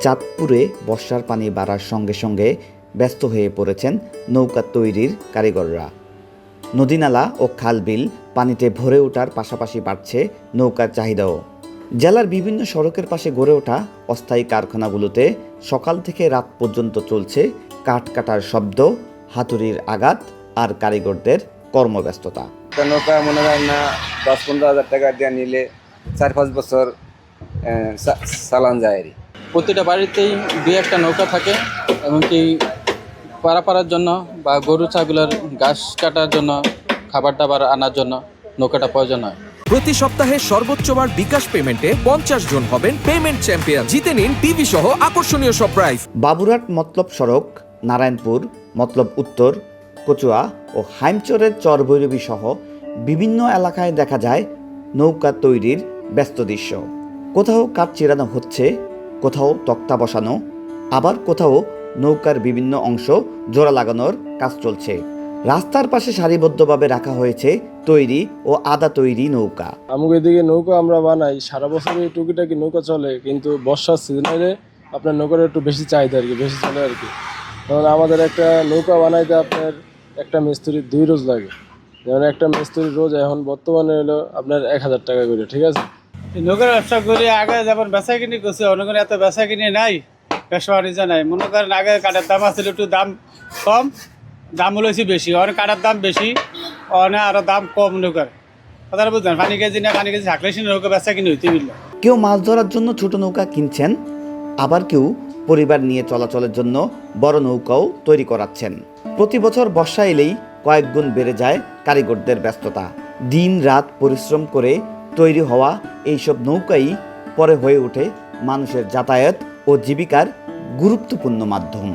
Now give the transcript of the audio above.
চাঁদপুরে বর্ষার পানি বাড়ার সঙ্গে সঙ্গে ব্যস্ত হয়ে পড়েছেন নৌকা তৈরির কারিগররা। নদীনালা ও খাল-বিল পানিতে ভরে ওঠার পাশাপাশি বাড়ছে নৌকার চাহিদাও। জেলার বিভিন্ন সড়কের পাশে গড়ে ওঠা অস্থায়ী কারখানাগুলোতে সকাল থেকে রাত পর্যন্ত চলছে কাঠ কাটার শব্দ, হাতুড়ির আঘাত আর কারিগরদের কর্মব্যস্ততা। নৌকা মনে হয় না 10-15 হাজার টাকা দিয়ে নিলে 4-5 বছর চালান যায়। প্রতিটা বাড়িতেই দুই একটা নৌকা থাকে, এমনকি পারাপাড়ার জন্য বা গরু ছাগলের ঘাস কাটার জন্য, খাবার দাবার আনার জন্য নৌকাটা প্রয়োজন হয়। প্রতি সপ্তাহে সর্বোচ্চবার বিকাশ পেমেন্টে 50 জন হবেন পেমেন্ট চ্যাম্পিয়ন। জিতে নিন টিভি সহ আকর্ষণীয় সব প্রাইজ। বাবুরহাট মতলব সড়ক, নারায়ণপুর, মতলব উত্তর, কচুয়া ও হাইমচরের চরভৈরবী সহ বিভিন্ন এলাকায় দেখা যায় নৌকা তৈরির ব্যস্ত দৃশ্য। কোথাও কাঠ চিরানো হচ্ছে, কোথাও তক্তা বসানো, আবার কোথাও নৌকার বিভিন্ন অংশ জোড়া লাগানোর কাজ চলছে। রাস্তার পাশে সারিবদ্ধভাবে রাখা হয়েছে তৈরি ও আধা তৈরি নৌকা। আমাকে এদিকে নৌকা আমরা বানাই, সারা বছরই টুকিটাকি নৌকা চলে, কিন্তু বর্ষার সিজন হলে আপনার নৌকার একটু বেশি চাহিদা আর কি, বেশি চলে আর কি। কারণ আমাদের একটা নৌকা বানাইতে আপনার একটা মিস্ত্রির 2 রোজ লাগে। যেমন একটা মিস্ত্রির রোজ এখন বর্তমানে হলো আপনার 1000 টাকা করে, ঠিক আছে। নৌকার ব্যবসা করি, আগে যেমন বেচা কিনি করছি, অনেক এত বেচা কিনি নাই, ব্যবসা বাণিজ্য নাই। মনে করেন আগে কাঠের দাম আসছিল একটু দাম কম, দাম হলেছি বেশি, অনেক কাঠের দাম বেশি, অনেক আরও দাম কম নৌকার। কথা বুঝলেন, পানি কেজি না পানি কেজি থাকলে সে নৌকা বেচা কিনে হইতে মিলল। কেউ মাছ ধরার জন্য ছোট নৌকা কিনছেন, আবার কেউ পরিবার নিয়ে চলাচলের জন্য বড় নৌকাও তৈরি করাচ্ছেন। প্রতি বছর বর্ষা এলেই কয়েক গুণ বেড়ে যায় কারিগরদের ব্যস্ততা। দিন রাত পরিশ্রম করে তৈরি হওয়া এইসব নৌকাই পরে হয়ে ওঠে মানুষের যাতায়াত ও জীবিকার গুরুত্বপূর্ণ মাধ্যম।